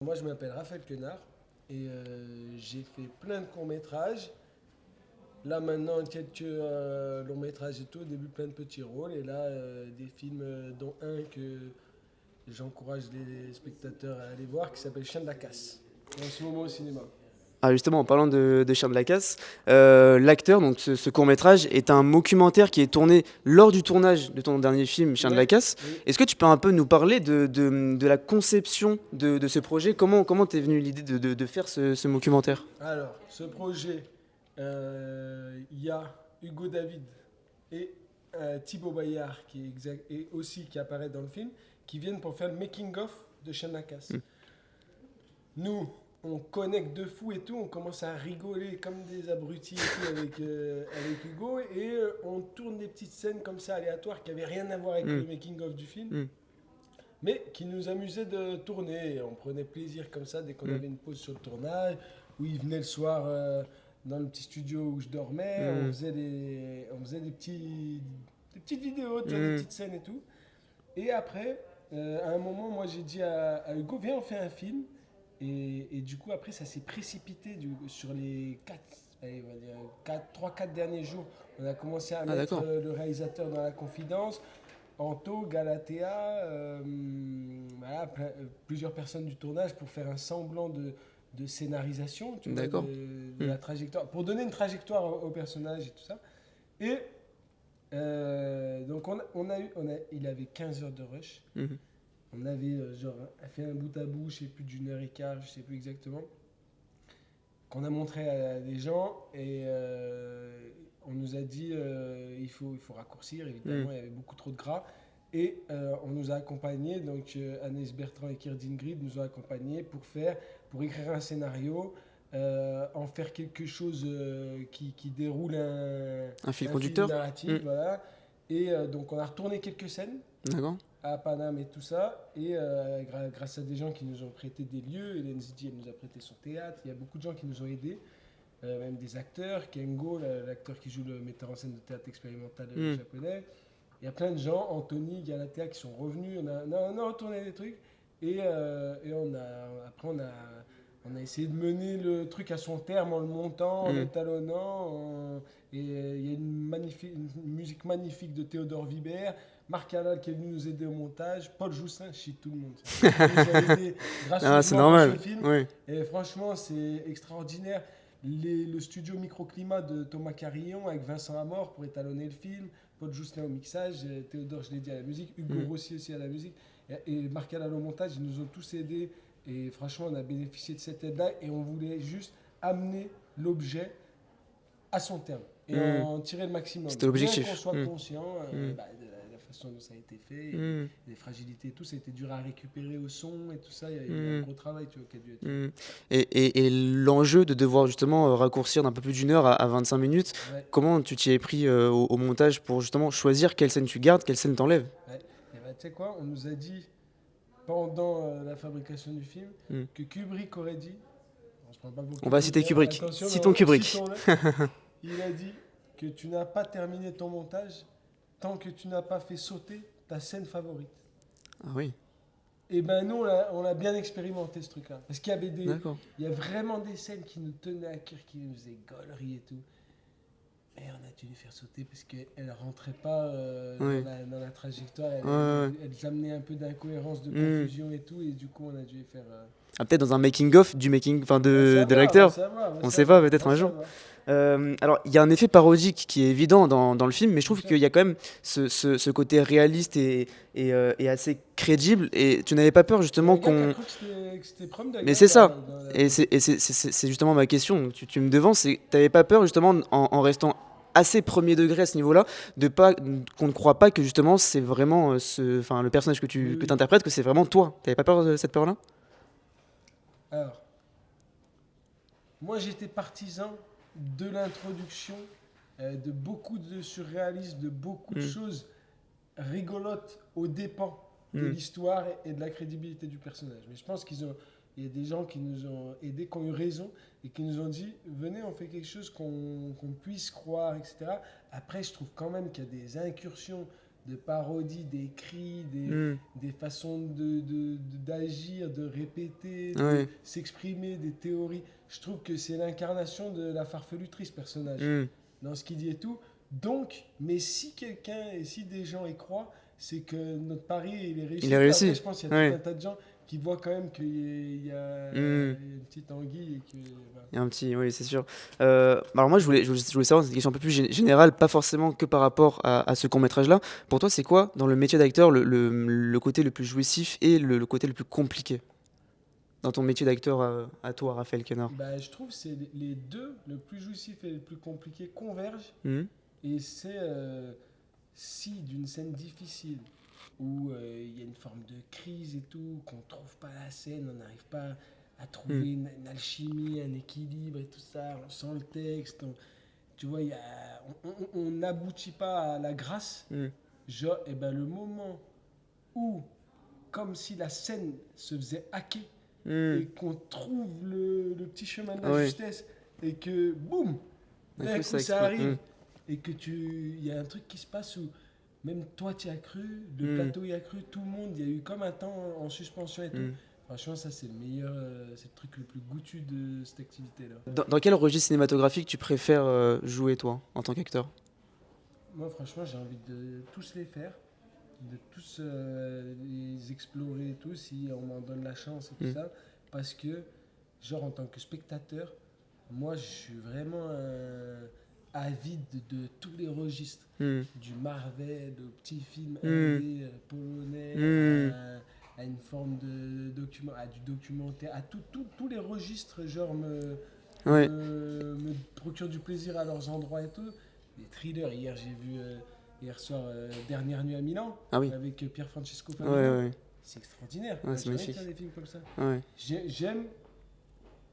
Moi, je m'appelle Raphaël Quenard et j'ai fait plein de courts-métrages. Là, maintenant, quelques longs métrages et tout. Au début, plein de petits rôles. Et là, des films, dont un que j'encourage les spectateurs à aller voir, qui s'appelle Chien de la Casse, qui est en ce moment au cinéma. Ah justement, en parlant de Chien de la Casse, l'acteur, donc ce court-métrage, est un documentaire qui est tourné lors du tournage de ton dernier film, Chien de Oui, la Casse. oui. Est-ce que tu peux un peu nous parler de la conception de ce projet? Comment t'es venu l'idée de faire ce documentaire? Alors, ce projet, il y a Hugo David et Thibaut Bayard, et aussi qui apparaît dans le film, qui viennent pour faire le making-of de Chien de la Casse. Hmm. Nous, on connecte de fou et tout, on commence à rigoler comme des abrutis et tout avec Hugo, et on tourne des petites scènes comme ça aléatoires qui n'avaient rien à voir avec Hmm. le making-of du film, Hmm. mais qui nous amusaient de tourner. Et on prenait plaisir comme ça dès qu'on Hmm. avait une pause sur le tournage, où il venait le soir dans le petit studio où je dormais, Hmm. on faisait des petites vidéos, tu vois, des Hmm. petites scènes et tout. Et après, à un moment, moi j'ai dit à Hugo, viens, on fait un film. Et du coup, après, ça s'est précipité sur les 3-4 derniers jours. On a commencé à Ah mettre d'accord. le réalisateur dans la confidence, Anto, Galatea, voilà, plusieurs personnes du tournage pour faire un semblant de scénarisation, tu vois, D'accord. de Hmm. la trajectoire, pour donner une trajectoire au personnage et tout ça. Et donc, il avait 15 heures de rush. Hmm. On avait genre fait un bout à bout, je sais plus d'une heure et quart, je sais plus exactement, qu'on a montré à des gens et on nous a dit il faut raccourcir, Hmm. évidemment, il y avait beaucoup trop de gras. Et on nous a accompagnés, donc Anaïs Bertrand et Kirdine Grid nous ont accompagnés pour écrire un scénario, en faire quelque chose qui déroule Un fil un fil conducteur? Hmm. narratif, voilà. Et donc on a retourné quelques scènes D'accord. à Paname et tout ça. Et grâce à des gens qui nous ont prêté des lieux, Hélène Zidi, elle nous a prêté son théâtre. Il y a beaucoup de gens qui nous ont aidés, même des acteurs. Kengo, l'acteur qui joue le metteur en scène de théâtre expérimental Hmm. japonais. Il y a plein de gens, Anthony, Galatea, qui sont revenus. On a retourné des trucs. Et on a essayé de mener le truc à son terme en le montant, en Hmm. l'étalonnant. Et il y a une musique magnifique de Théodore Vibert. Marc Halal qui est venu nous aider au montage. Paul Joussin, je cite tout le monde. Qui nous a aidé Ah c'est gracieusement pour ce normal. film. Oui. Et franchement, c'est extraordinaire. Le studio Microclimat de Thomas Carillon avec Vincent Amor pour étalonner le film. Paul Joustin au mixage. Théodore, je l'ai dit, à la musique. Hugo Hmm. Rossi aussi à la musique. Et Marc Halal au montage. Ils nous ont tous aidés. Et franchement, on a bénéficié de cette aide-là. Et on voulait juste amener l'objet à son terme et Hmm. en tirer le maximum. C'était Bien qu'on l'objectif. soit Hmm. conscient Hmm. de la façon dont ça a été fait, et Hmm. les fragilités et tout, ça a été dur à récupérer au son et tout ça. Il y a un Hmm. gros travail, tu vois, qui a dû être fait. Hmm. Et l'enjeu de devoir justement raccourcir d'un peu plus d'une heure à 25 minutes, Ouais, comment tu t'y es pris au montage pour justement choisir quelle scène tu gardes, quelle scène t'enlèves? ouais. Et bah, tu sais quoi, on nous a dit pendant la fabrication du film Hmm. que Kubrick aurait dit, je parle pas pour On va Kubrick, citer hein, Kubrick. attention, Citons mais Kubrick. citons-le. Il a dit que tu n'as pas terminé ton montage tant que tu n'as pas fait sauter ta scène favorite. Ah oui, Et ben nous, on a bien expérimenté ce truc-là. Parce qu'il y avait d'accord. il y a vraiment des scènes qui nous tenaient à cœur, qui nous faisaient gaulerie et tout. Et on a dû les faire sauter parce qu'elles ne rentraient pas Oui. dans la trajectoire. Ouais, ouais. Elles amenaient un peu d'incohérence, de Hmm. confusion et tout. Et du coup, on a dû les faire. Ah, peut-être dans un making-of du making, enfin On va de savoir, on va l'acteur. savoir, on va On sait pas, savoir, on peut-être va un jour. savoir. Alors, il y a un effet parodique qui est évident dans le film, mais je Bien trouve sûr. qu'il y a quand même ce côté réaliste et assez crédible. Et tu n'avais pas peur Il y a justement un gars qui a qu'on. cru que c'était Prom Dog Mais hein, c'est ça. dans la Et c'est justement ma question. Tu me devances. T'avais pas peur justement en restant assez premier degré à ce niveau-là, de pas qu'on ne croit pas que justement c'est vraiment enfin le personnage que Oui, tu oui. interprètes, que c'est vraiment toi. T'avais pas peur de cette peur-là? Alors, moi, j'étais partisan de l'introduction de beaucoup de surréalisme, de beaucoup de Hmm. choses rigolotes aux dépens de Hmm. l'histoire et de la crédibilité du personnage. Mais je pense il y a des gens qui nous ont aidés, qui ont eu raison et qui nous ont dit venez, on fait quelque chose qu'on puisse croire, etc. Après, je trouve quand même qu'il y a des incursions de parodie des cris, Hmm. des façons d'agir, de répéter, de Ouais. s'exprimer, des théories. Je trouve que c'est l'incarnation de la farfelutrice personnage Hmm. dans ce qu'il dit et tout. Donc, mais si quelqu'un et si des gens y croient, c'est que notre pari il est Il réussi. a Puis après, réussi. je pense qu'il y a tout Ouais. un tas de gens qui voient quand même qu'il y a Hmm. une petite anguille et que voilà. Il y a un petit, oui, c'est sûr. Alors moi, je voulais savoir, c'est une question un peu plus générale, pas forcément que par rapport à ce court-métrage-là. Pour toi, c'est quoi, dans le métier d'acteur, le côté le plus jouissif et le côté le plus compliqué dans ton métier d'acteur à toi, Raphaël Quenard? Bah, je trouve que c'est les deux, le plus jouissif et le plus compliqué, convergent. Hmm. Et c'est si d'une scène difficile où il y a une forme de crise et tout, qu'on trouve pas la scène, on n'arrive pas à Hmm. trouver une alchimie, un équilibre et tout ça, on sent le texte, tu vois, on n'aboutit pas à la grâce. Hmm. Genre, et ben le moment où, comme si la scène se faisait hacker Hmm. et qu'on trouve le petit chemin de Ah la ouais, justesse et que, boum, d'un d'un coup, coup ça ça explose. Hmm. arrive et que il y a un truc qui se passe où même toi tu y as cru, le Hmm. plateau y a cru, tout le monde, il y a eu comme un temps en suspension et tout. Hmm. Franchement, ça c'est le meilleur, c'est le truc le plus goûtu de cette activité-là. Dans quel registre cinématographique tu préfères jouer, toi, en tant qu'acteur? Moi, franchement, j'ai envie de tous les faire, de tous les explorer et tout, si on m'en donne la chance et tout Hmm. ça, parce que, genre, en tant que spectateur, moi, je suis vraiment avide de tous les registres, Hmm. du Marvel au petit film Hmm. indé polonais, Hmm. à une forme de document, à du documentaire, à tous les registres, genre, Ouais. me procurent du plaisir à leurs endroits et tout. Les thrillers, hier, j'ai vu, hier soir, Dernière nuit à Milan, Ah oui. avec Pier Francesco Ouais, Favino. ouais, C'est extraordinaire. ouais, Moi, c'est j'ai envie de magnifique. faire des films comme ça. Ouais. J'aime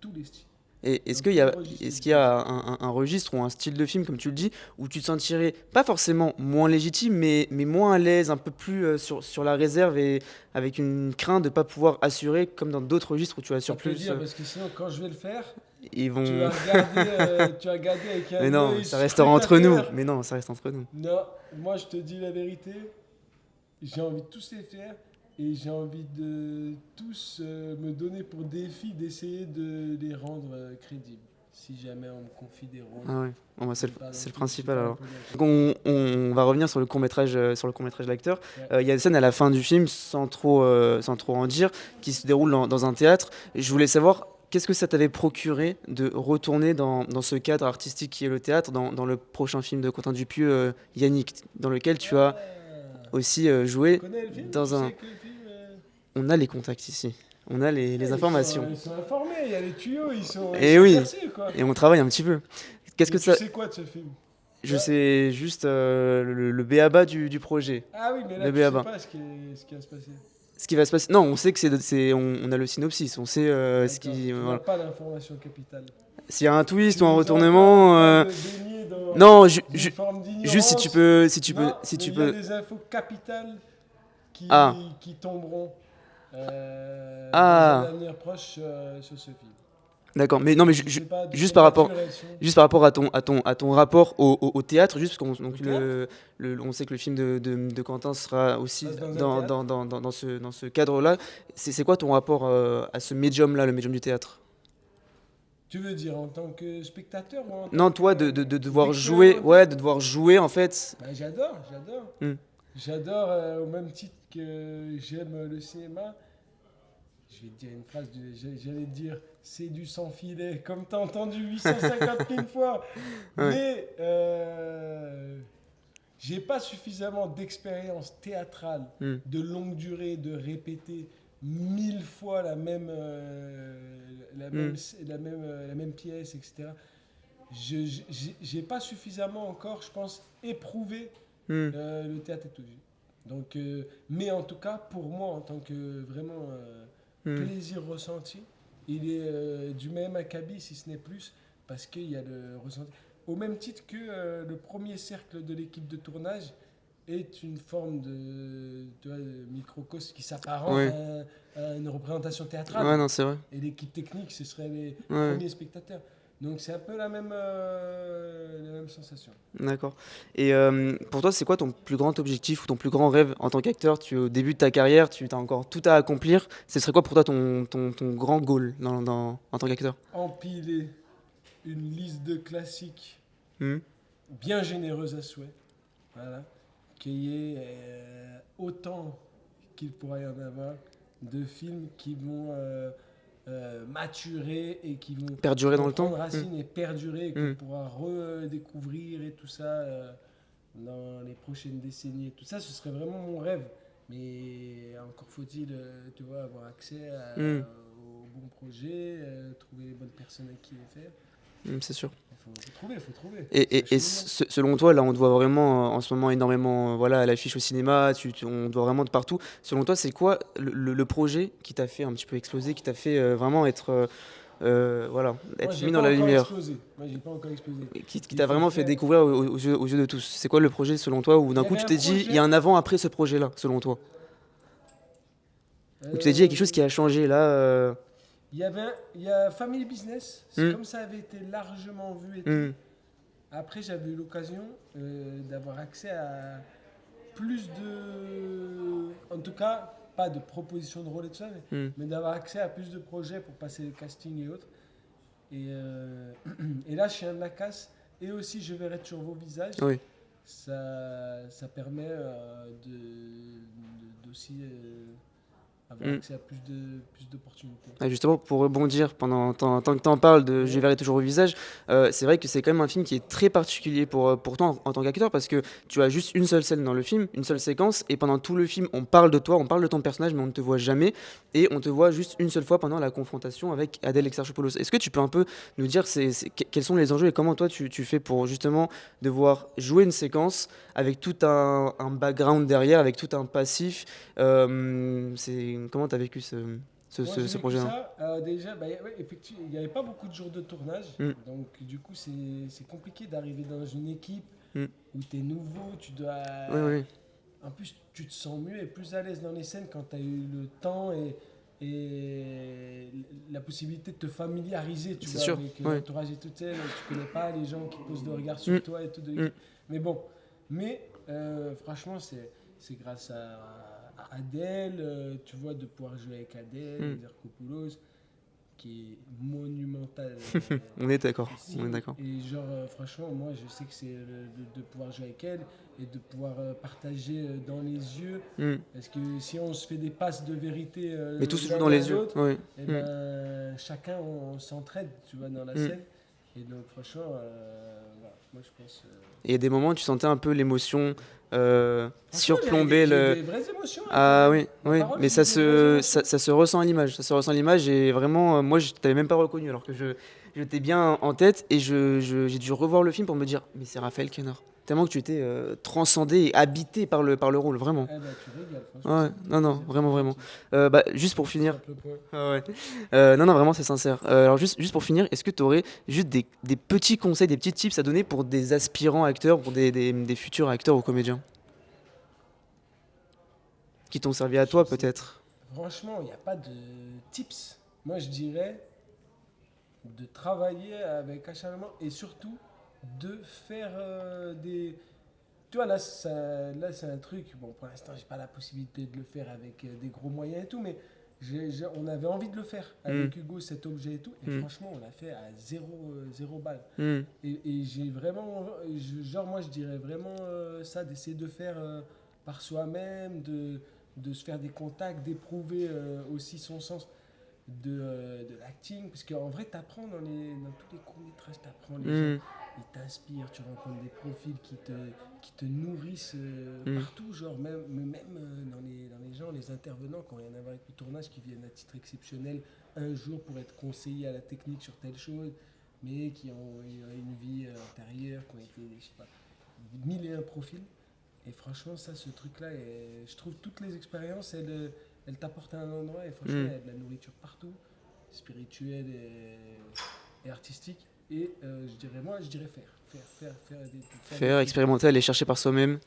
tous les styles, Et dans tous les registres est-ce du qu'il y a plaisir. un registre ou un style de film, comme tu le dis, où tu te sentirais pas forcément moins légitime, mais moins à l'aise, un peu plus sur la réserve et avec une crainte de pas pouvoir assurer, comme dans d'autres registres où tu Ça assures peut plus, dire, parce que sinon, quand je vais le faire, ils tu vont. vas regarder, tu vas regarder avec Mais un non, œil ça restera entre nous. scrutateur. Mais non, ça reste entre nous. Non, moi, je te dis la vérité, j'ai envie de tous les faire et j'ai envie de tous me donner pour défi d'essayer de les rendre crédibles. Si jamais on me confie des rôles, Ah ouais. Bon, bah, je vais pas non c'est le plus, je vais principal pas alors. un peu lâcher. Donc on va revenir sur le court métrage de l'acteur. Ouais. Il y a des scènes à la fin du film, sans trop en dire, qui se déroulent dans un théâtre. Et je voulais savoir, qu'est-ce que ça t'avait procuré de retourner dans ce cadre artistique qui est le théâtre, dans le prochain film de Quentin Dupieux, Yannick, dans lequel tu as Ah, aussi tu joué connais le film? Tu dans un... sais que le film. On a les contacts ici, on a les informations. Ils sont informés, il y a les tuyaux, ils Et sont oui, percés quoi. et on travaille un petit peu. Qu'est-ce Mais que tu ça... sais quoi de ce film? Je Là. sais juste le b.a.-ba du projet. Ah oui, mais là Le tu sais b.a.-ba. pas ce qui va se passer. Ce qui va se passer. Non, on sait que on a le synopsis, on sait ce D'accord, qui. tu n'as Voilà. pas l'information capitale. S'il y a un twist Tu ou un es retournement. en train de baigner dans Non, une forme juste d'ignorance. Non, si mais tu il y a peux. des infos capitales Ah, qui tomberont dans un ah, avenir proche sur ce film. d'accord. Mais non, mais Je sais pas de juste quelle par rapport, nature elles sont. juste par rapport à ton rapport au théâtre, juste parce qu'on Au théâtre? on sait que le film de Quentin sera aussi Passe dans un théâtre? dans ce cadre-là. C'est quoi ton rapport à ce médium-là, le médium du théâtre? Tu veux dire en tant que spectateur ou en tant Non, que toi, de devoir jouer, ouais, de d'expérimenter? devoir jouer en fait. Bah, j'adore. Hmm. J'adore au même titre que j'aime le cinéma. Je vais te dire une phrase, j'allais te dire c'est du sans filet, comme t'as entendu 850 000 fois. Ouais. Mais j'ai pas suffisamment d'expérience théâtrale Hmm. de longue durée, de répéter 1000 fois Hmm. la même pièce, etc. J'ai pas suffisamment encore, je pense, éprouvé Hmm. le théâtre et tout. Donc, mais en tout cas, pour moi, en tant que vraiment Hmm. plaisir ressenti, il est du même acabit, si ce n'est plus, parce qu'il y a le ressenti. Au même titre que le premier cercle de l'équipe de tournage est une forme tu vois, de microcosme qui s'apparente Ouais. à une représentation théâtrale. Ouais, non, c'est vrai. Et l'équipe technique, ce serait les Ouais. premiers spectateurs. Donc c'est un peu la même sensation. D'accord. Et pour toi, c'est quoi ton plus grand objectif ou ton plus grand rêve en tant qu'acteur? Au début de ta carrière, tu as encore tout à accomplir. Ce serait quoi pour toi ton grand goal en tant qu'acteur? Empiler une liste de classiques Hmm. bien généreuse à souhait. Voilà. Qu'il y ait autant qu'il pourra y en avoir de films qui vont maturer et Perdurer qui dans vont le temps? prendre racine et perdurer et qu'on Hmm. pourra redécouvrir et tout ça dans les prochaines décennies et tout ça, ce serait vraiment mon rêve. Mais encore faut-il, tu vois, avoir accès Hmm. aux bons projets, trouver les bonnes personnes avec qui les faire. Hmm, c'est sûr. Il faut trouver. Et, C'est un cheminement. selon toi, là, on te voit vraiment en ce moment énormément voilà, à l'affiche au cinéma, on te voit vraiment de partout. Selon toi, c'est quoi le projet qui t'a fait un petit peu exploser, qui t'a fait vraiment voilà, Moi, être j'ai mis dans pas la encore lumière, explosé. Moi, j'ai pas encore explosé. et qui Il t'a faut vraiment fait faire. découvrir aux yeux de tous? C'est quoi le projet selon toi, où Il d'un y coup avait tu un t'es dit, il y a projet. un avant-après ce projet-là, selon toi? Où tu t'es dit, il y a quelque chose euh, qui a changé là il y a Family Business. C'est hmm, comme ça avait été largement vu et tout. hmm, Après, j'avais eu l'occasion d'avoir accès à plus de. En tout cas, pas de propositions de rôle et tout ça, hmm. mais d'avoir accès à plus de projets pour passer les castings et autres. Et, et là, Chien de la Casse, et aussi Je verrai sur vos visages, Oui. ça permet d'aussi avoir Hmm. accès à plus d'opportunités. Ah, justement, pour rebondir tant que tu en parles de Je Ouais. verrai toujours au visage, c'est vrai que c'est quand même un film qui est très particulier pour toi en tant qu'acteur, parce que tu as juste une seule scène dans le film, une seule séquence, et pendant tout le film, on parle de toi, on parle de ton personnage, mais on ne te voit jamais, et on te voit juste une seule fois pendant la confrontation avec Adèle Exarchopoulos. Est-ce que tu peux un peu nous dire quels sont les enjeux et comment toi tu fais pour justement devoir jouer une séquence avec tout un background derrière, avec tout un passif comment tu as vécu Moi, j'ai ce vécu projet-là? ça. Déjà, bah, ouais, effectivement, il n'y avait pas beaucoup de jours de tournage. Mm, Donc, du coup, c'est compliqué d'arriver dans une équipe mm. où tu es nouveau. Tu dois. Oui, oui. En plus, tu te sens mieux et plus à l'aise dans les scènes quand tu as eu le temps et la possibilité de te familiariser, tu C'est vois, sûr. avec Oui. l'entourage et tout. Tu sais, tu connais pas les gens qui posent le regard Mm, sur toi et tout. mm. Mais bon. Mais, franchement, c'est grâce à Adèle, tu vois, de pouvoir jouer avec Adèle, Mm. Exarchopoulos, qui est monumental On est d'accord. ici. On est d'accord. Et genre, franchement, moi, je sais que c'est de pouvoir jouer avec elle et de pouvoir partager dans les yeux. Mm. Parce que si on se fait des passes de vérité Mais tout se joue l'un dans vers les yeux. l'autre, Oui. et Mm, ben, chacun, on s'entraide, tu vois, dans la mm. scène. Et donc, franchement, voilà, moi, je pense. Et il y a des moments où tu sentais un peu l'émotion Franchement, surplomber j'ai le. des vraies émotions hein, quand Ah même. oui, Ma oui, parole, mais j'ai des vraies émotions. ça se ressent à l'image. Ça se ressent à l'image et vraiment, moi, je t'avais même pas reconnu alors que je t'ai bien en tête et j'ai dû revoir le film pour me dire, mais c'est Raphaël Quenard. Tellement que tu étais transcendé et habité par le rôle, vraiment. Eh ben, tu régales, franchement, Ouais, ça me fait non, non, plaisir, vraiment, c'est vraiment. gentil. Juste pour Tu finir. tapes le point. Ah ouais. Non, non, vraiment, c'est sincère. Alors, juste pour finir, est-ce que tu aurais juste des petits conseils, des petits tips à donner pour des aspirants acteurs, pour des futurs acteurs ou comédiens qui t'ont servi à Je toi, sais. peut-être? Franchement, il n'y a pas de tips. Moi, je dirais de travailler avec acharnement et surtout de faire des. Tu vois, là c'est un truc. Bon, pour l'instant, j'ai pas la possibilité de le faire avec des gros moyens et tout, mais on avait envie de le faire Hmm, avec Hugo, cet objet et tout. Et hmm, franchement, on l'a fait à zéro balle. hmm, Et j'ai vraiment. Genre, moi, je dirais vraiment ça, d'essayer de faire par soi-même, de se faire des contacts, d'éprouver aussi son sens de l'acting. Parce qu'en vrai, tu apprends dans tous les courts-métrages, tu apprends les gens, hmm, ils t'inspirent, tu rencontres des profils qui te nourrissent hmm, partout, genre même dans les gens, les intervenants, quand il y en a avec le tournage, qui viennent à titre exceptionnel un jour pour être conseillés à la technique sur telle chose, mais qui ont eu une vie antérieure, qui ont été, je sais pas, mille et un profils. Et franchement, ça, ce truc-là, je trouve toutes les expériences, elles t'apportent à un endroit, et franchement, hmm. il y a de la nourriture partout, spirituelle et artistique. Et je dirais faire Faire, expérimenter, aller chercher par soi-même.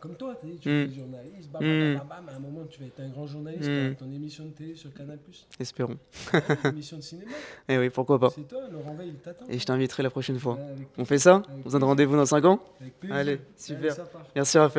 Comme toi, tu Mm. es journaliste, bam, Mm. bam, bam, bam, à un moment tu vas être un grand journaliste, Mm. tu auras ton émission de télé sur Canal+, Espérons. une émission de cinéma. Eh oui, pourquoi pas. C'est toi, Laurent Veil, il t'attend. Et je t'inviterai la prochaine fois. Ouais, avec On fait ça? avec On se donne plaisir. rendez-vous dans 5 ans? Avec plaisir. Allez, Allez, super. ça part. Merci Raphaël.